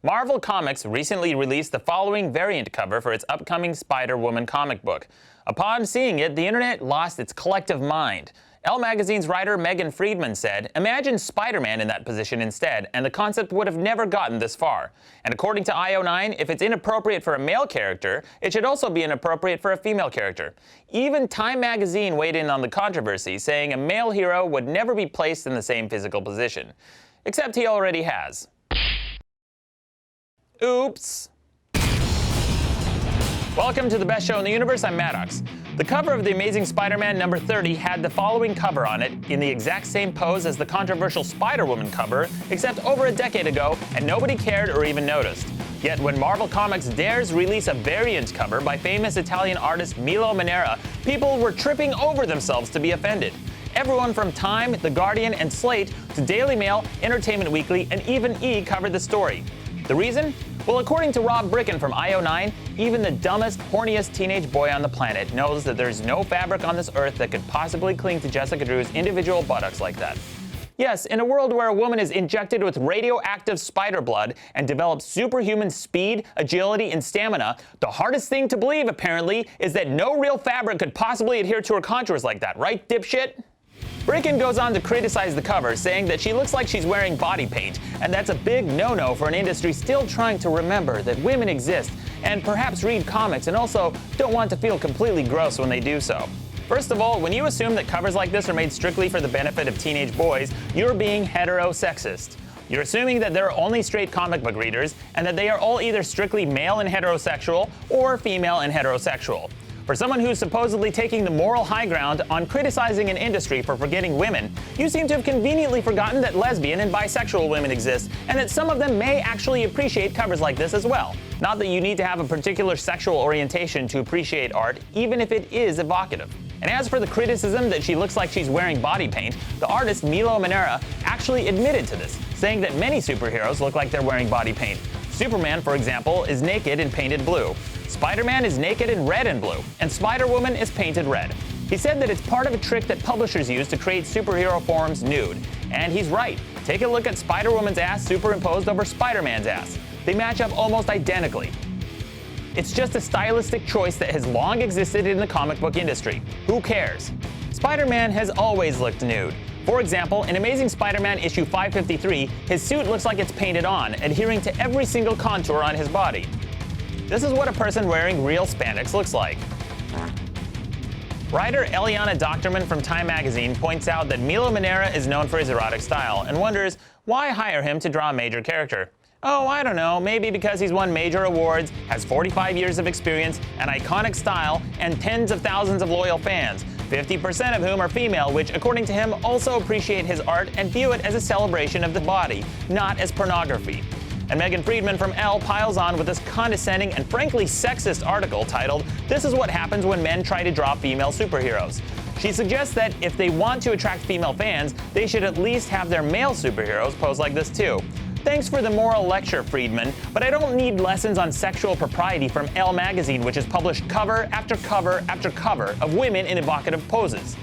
Marvel Comics recently released the following variant cover for its upcoming Spider-Woman comic book. Upon seeing it, the internet lost its collective mind. Elle Magazine's writer Megan Friedman said, "Imagine Spider-Man in that position instead, and the concept would have never gotten this far. And according to IO9, if it's inappropriate for a male character, it should also be inappropriate for a female character." Even Time Magazine weighed in on the controversy, saying a male hero would never be placed in the same physical position. Except he already has. Oops. Welcome to the best show in the universe. I'm Maddox. The cover of The Amazing Spider-Man number 30 had the following cover on it, in the exact same pose as the controversial Spider-Woman cover, except over a decade ago, and nobody cared or even noticed. Yet when Marvel Comics dares release a variant cover by famous Italian artist Milo Manera, people were tripping over themselves to be offended. Everyone from Time, The Guardian, and Slate to Daily Mail, Entertainment Weekly, and even E! Covered the story. The reason? Well, according to Rob Bricken from IO9, even the dumbest, horniest teenage boy on the planet knows that there's no fabric on this earth that could possibly cling to Jessica Drew's individual buttocks like that. Yes, in a world where a woman is injected with radioactive spider blood and develops superhuman speed, agility, and stamina, the hardest thing to believe, apparently, is that no real fabric could possibly adhere to her contours like that, right, dipshit? Bricken goes on to criticize the cover, saying that she looks like she's wearing body paint, and that's a big no-no for an industry still trying to remember that women exist and perhaps read comics and also don't want to feel completely gross when they do so. First of all, when you assume that covers like this are made strictly for the benefit of teenage boys, you're being heterosexist. You're assuming that there are only straight comic book readers and that they are all either strictly male and heterosexual or female and heterosexual. For someone who's supposedly taking the moral high ground on criticizing an industry for forgetting women, you seem to have conveniently forgotten that lesbian and bisexual women exist, and that some of them may actually appreciate covers like this as well. Not that you need to have a particular sexual orientation to appreciate art, even if it is evocative. And as for the criticism that she looks like she's wearing body paint, the artist Milo Manera actually admitted to this, saying that many superheroes look like they're wearing body paint. Superman, for example, is naked and painted blue. Spider-Man is naked in red and blue, and Spider-Woman is painted red. He said that it's part of a trick that publishers use to create superhero forms nude. And he's right. Take a look at Spider-Woman's ass superimposed over Spider-Man's ass. They match up almost identically. It's just a stylistic choice that has long existed in the comic book industry. Who cares? Spider-Man has always looked nude. For example, in Amazing Spider-Man issue 553, his suit looks like it's painted on, adhering to every single contour on his body. This is what a person wearing real spandex looks like. Writer Eliana Doctorman from Time Magazine points out that Milo Manera is known for his erotic style and wonders, why hire him to draw a major character? Oh, I don't know, maybe because he's won major awards, has 45 years of experience, an iconic style, and tens of thousands of loyal fans, 50% of whom are female, which, according to him, also appreciate his art and view it as a celebration of the body, not as pornography. And Megan Friedman from Elle piles on with this condescending and frankly sexist article titled, "This is what happens when men try to draw female superheroes." She suggests that if they want to attract female fans, they should at least have their male superheroes pose like this too. Thanks for the moral lecture, Friedman, but I don't need lessons on sexual propriety from Elle Magazine, which has published cover after cover after cover of women in evocative poses.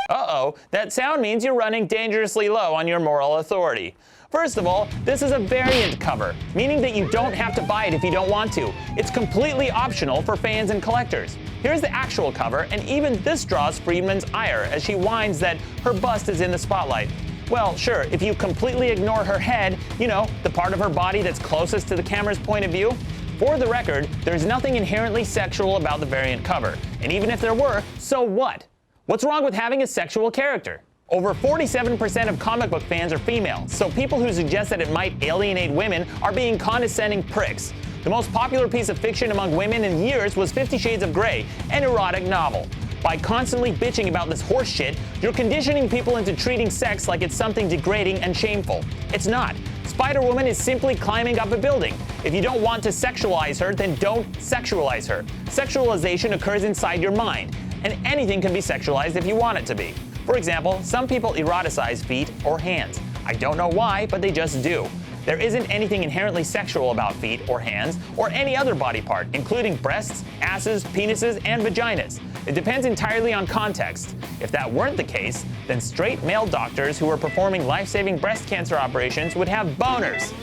Uh-oh, that sound means you're running dangerously low on your moral authority. First of all, this is a variant cover, meaning that you don't have to buy it if you don't want to. It's completely optional for fans and collectors. Here's the actual cover, and even this draws Friedman's ire as she whines that her bust is in the spotlight. Well, sure, if you completely ignore her head, you know, the part of her body that's closest to the camera's point of view. For the record, there's nothing inherently sexual about the variant cover. And even if there were, so what? What's wrong with having a sexual character? Over 47% of comic book fans are female, so people who suggest that it might alienate women are being condescending pricks. The most popular piece of fiction among women in years was 50 Shades of Grey, an erotic novel. By constantly bitching about this horse shit, you're conditioning people into treating sex like it's something degrading and shameful. It's not. Spider-Woman is simply climbing up a building. If you don't want to sexualize her, then don't sexualize her. Sexualization occurs inside your mind, and anything can be sexualized if you want it to be. For example, some people eroticize feet or hands. I don't know why, but they just do. There isn't anything inherently sexual about feet or hands or any other body part, including breasts, asses, penises, and vaginas. It depends entirely on context. If that weren't the case, then straight male doctors who were performing life-saving breast cancer operations would have boners.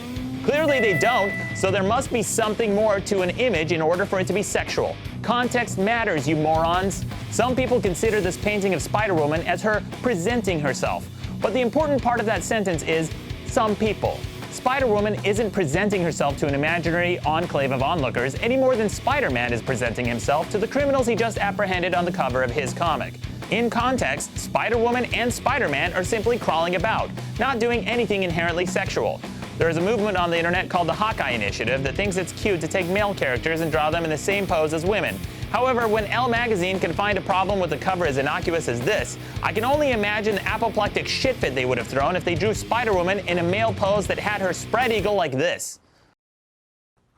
Clearly they don't, so there must be something more to an image in order for it to be sexual. Context matters, you morons. Some people consider this painting of Spider-Woman as her presenting herself. But the important part of that sentence is some people. Spider-Woman isn't presenting herself to an imaginary enclave of onlookers any more than Spider-Man is presenting himself to the criminals he just apprehended on the cover of his comic. In context, Spider-Woman and Spider-Man are simply crawling about, not doing anything inherently sexual. There is a movement on the internet called the Hawkeye Initiative that thinks it's cute to take male characters and draw them in the same pose as women. However, when Elle magazine can find a problem with the cover as innocuous as this, I can only imagine the apoplectic shit fit they would have thrown if they drew Spider-Woman in a male pose that had her spread eagle like this.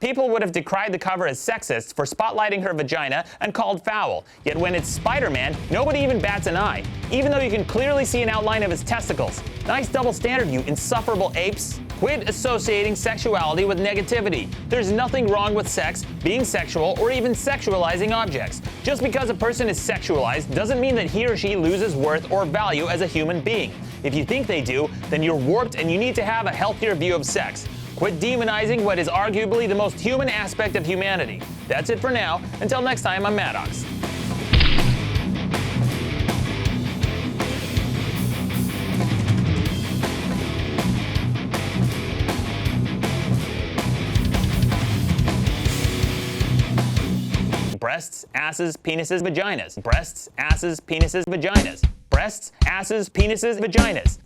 People would have decried the cover as sexist for spotlighting her vagina and called foul. Yet when it's Spider-Man, nobody even bats an eye, even though you can clearly see an outline of his testicles. Nice double standard, you insufferable apes. Quit associating sexuality with negativity. There's nothing wrong with sex, being sexual, or even sexualizing objects. Just because a person is sexualized doesn't mean that he or she loses worth or value as a human being. If you think they do, then you're warped and you need to have a healthier view of sex. Quit demonizing what is arguably the most human aspect of humanity. That's it for now. Until next time, I'm Maddox. Breasts, asses, penises, vaginas. Breasts, asses, penises, vaginas. Breasts, asses, penises, vaginas.